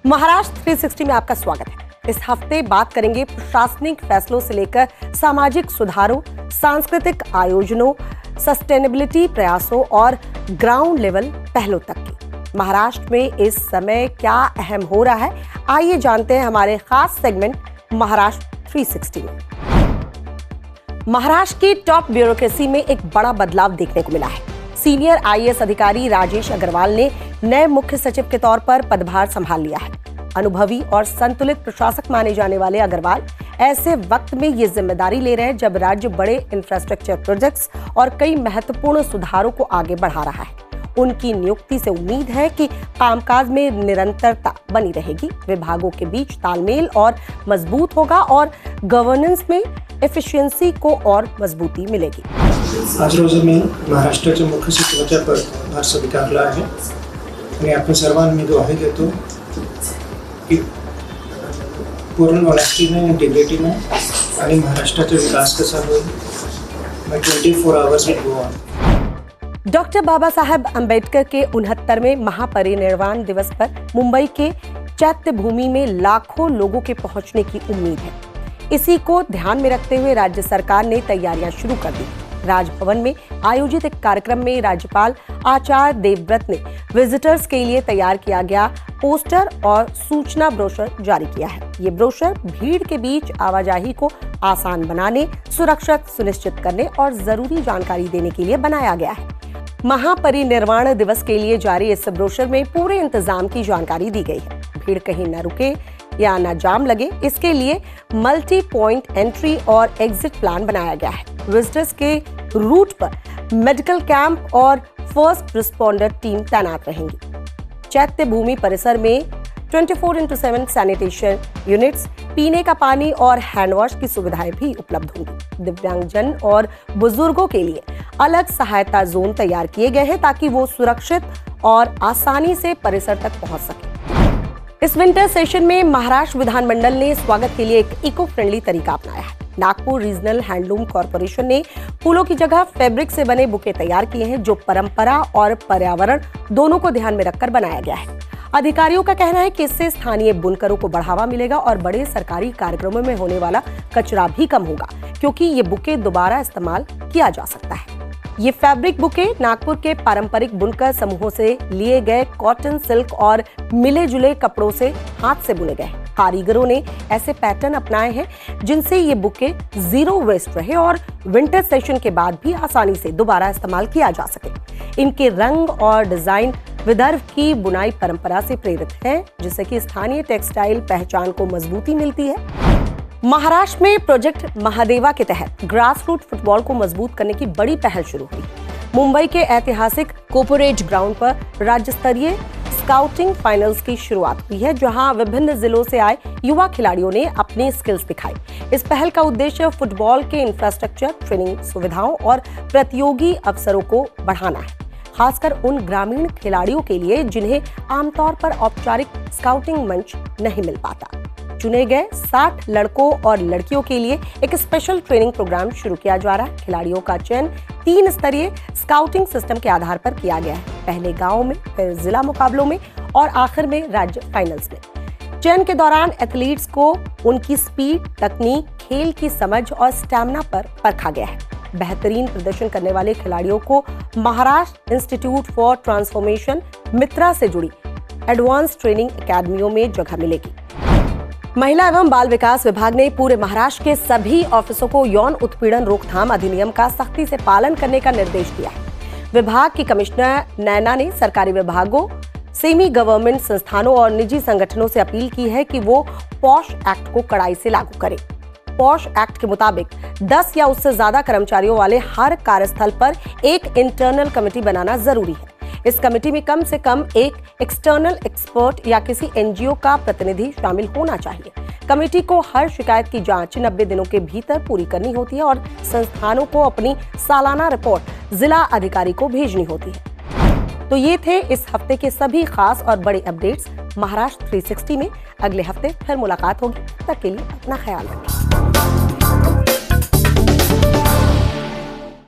महाराष्ट्र 360 में आपका स्वागत है। इस हफ्ते बात करेंगे प्रशासनिक फैसलों से लेकर सामाजिक सुधारों, सांस्कृतिक आयोजनों, सस्टेनेबिलिटी प्रयासों और ग्राउंड लेवल पहलों तक की। महाराष्ट्र में इस समय क्या अहम हो रहा है, आइए जानते हैं हमारे खास सेगमेंट महाराष्ट्र 360 में। महाराष्ट्र की टॉप ब्यूरोक्रेसी में एक बड़ा बदलाव देखने को मिला है। सीनियर आईएएस अधिकारी राजेश अग्रवाल ने नए मुख्य सचिव के तौर पर पदभार संभाल लिया है। अनुभवी और संतुलित प्रशासक माने जाने वाले अग्रवाल ऐसे वक्त में ये जिम्मेदारी ले रहे हैं जब राज्य बड़े इंफ्रास्ट्रक्चर प्रोजेक्ट्स और कई महत्वपूर्ण सुधारों को आगे बढ़ा रहा है। उनकी नियुक्ति से उम्मीद है कि कामकाज में निरंतरता बनी रहेगी, विभागों के बीच तालमेल और मजबूत होगा और गवर्नेंस में एफिशिएंसी को और मजबूती मिलेगी। आज रोजी मी महाराष्ट्राच्या मुख्य सचिवाच्या पदभार स्वीकारला आहे आणि आपण सर्वांनी ग्वाही देतो की पूर्ण ऑनेस्टीने, इंटिग्रिटीने आणि महाराष्ट्राचा विकास कसा होईल। मैं 24 hours will go on. Doctor Baba Saheb Ambedkar के 69वें महापरिनिर्वाण दिवस पर मुंबई के चैत्य भूमि में लाखों लोगों के पहुंचने की उम्मीद है। इसी को ध्यान में रखते हुए राज्य सरकार ने तैयारियां शुरू कर दी। राजभवन में आयोजित एक कार्यक्रम में राज्यपाल आचार्य देवव्रत ने विजिटर्स के लिए तैयार किया गया पोस्टर और सूचना ब्रोशर जारी किया है। ये ब्रोशर भीड़ के बीच आवाजाही को आसान बनाने, सुरक्षित सुनिश्चित करने और जरूरी जानकारी देने के लिए बनाया गया है। महापरिनिर्वाण दिवस के लिए जारी इस ब्रोशर में पूरे इंतजाम की जानकारी दी गई है। भीड़ कहीं न रुके या न जाम लगे, इसके लिए मल्टी पॉइंट एंट्री और एग्जिट प्लान बनाया गया है। विजिटर्स के रूट पर मेडिकल कैंप और फर्स्ट रिस्पॉन्डर टीम तैनात रहेंगी। चैत्य भूमि परिसर में 24/7 सैनिटेशन यूनिट्स, पीने का पानी और हैंड वॉश की सुविधाएं भी उपलब्ध होंगी। दिव्यांगजन और बुजुर्गों के लिए अलग सहायता जोन तैयार किए गए हैं ताकि वो सुरक्षित और आसानी से परिसर तक पहुंच सके। इस विंटर सेशन में महाराष्ट्र विधानमंडल ने स्वागत के लिए एक इको फ्रेंडली तरीका अपनाया है। नागपुर रीजनल हैंडलूम कॉर्पोरेशन ने फूलों की जगह फैब्रिक से बने बुके तैयार किए हैं, जो परंपरा और पर्यावरण दोनों को ध्यान में रखकर बनाया गया है। अधिकारियों का कहना है कि इससे स्थानीय बुनकरों को बढ़ावा मिलेगा और बड़े सरकारी कार्यक्रमों में होने वाला कचरा भी कम होगा, क्योंकि ये बुके दोबारा इस्तेमाल किया जा सकता है। ये फैब्रिक बुके नागपुर के पारंपरिक बुनकर समूहों से लिए गए कॉटन, सिल्क और मिले जुले कपड़ों से हाथ से बुने गए। कारीगरों ने ऐसे पैटर्न अपनाए हैं जिनसे ये बुके जीरो वेस्ट रहे और विंटर सेशन के बाद भी आसानी से दोबारा इस्तेमाल किया जा सके। इनके रंग और डिजाइन विदर्भ की बुनाई परंपरा से प्रेरित है, जिससे कि स्थानीय टेक्सटाइल पहचान को मजबूती मिलती है। महाराष्ट्र में प्रोजेक्ट महादेवा के तहत ग्रास रूट फुटबॉल को मजबूत करने की बड़ी पहल शुरू हुई। मुंबई के ऐतिहासिक कोर्पोरेट ग्राउंड पर राज्य स्तरीय स्काउटिंग फाइनल्स की शुरुआत हुई है, जहां विभिन्न जिलों से आए युवा खिलाड़ियों ने अपनी स्किल्स दिखाई। इस पहल का उद्देश्य फुटबॉल के इंफ्रास्ट्रक्चर, ट्रेनिंग सुविधाओं और प्रतियोगी अवसरों को बढ़ाना है, खासकर उन ग्रामीण खिलाड़ियों के लिए जिन्हें आमतौर पर औपचारिक स्काउटिंग मंच नहीं मिल पाता। चुने गए 60 लड़कों और लड़कियों के लिए एक स्पेशल ट्रेनिंग प्रोग्राम शुरू किया जा रहा है। खिलाड़ियों का चयन 3 स्तरीय स्काउटिंग सिस्टम के आधार पर किया गया है, पहले गांव में, फिर जिला मुकाबलों में और आखिर में राज्य फाइनल्स में। चयन के दौरान एथलीट्स को उनकी स्पीड, तकनीक, खेल की समझ और स्टैमिना पर परखा गया है। बेहतरीन प्रदर्शन करने वाले खिलाड़ियों को महाराष्ट्र इंस्टीट्यूट फॉर ट्रांसफॉर्मेशन मित्रा से जुड़ी एडवांस ट्रेनिंग अकेडमियों में जगह मिलेगी। महिला एवं बाल विकास विभाग ने पूरे महाराष्ट्र के सभी ऑफिसों को यौन उत्पीड़न रोकथाम अधिनियम का सख्ती से पालन करने का निर्देश दिया है। विभाग की कमिश्नर नैना ने सरकारी विभागों, सेमी गवर्नमेंट संस्थानों और निजी संगठनों से अपील की है कि वो पॉश एक्ट को कड़ाई से लागू करें। पॉश एक्ट के मुताबिक 10 या उससे ज्यादा कर्मचारियों वाले हर कार्यस्थल पर एक इंटरनल कमेटी बनाना जरूरी है। इस कमेटी में कम से कम एक एक्सटर्नल एक्सपर्ट या किसी एनजीओ का प्रतिनिधि शामिल होना चाहिए। कमेटी को हर शिकायत की जांच 90 दिनों के भीतर पूरी करनी होती है और संस्थानों को अपनी सालाना रिपोर्ट जिला अधिकारी को भेजनी होती है। तो ये थे इस हफ्ते के सभी खास और बड़े अपडेट्स महाराष्ट्र 360 में। अगले हफ्ते फिर मुलाकात होगी, तब तक के लिए अपना ख्याल रखें।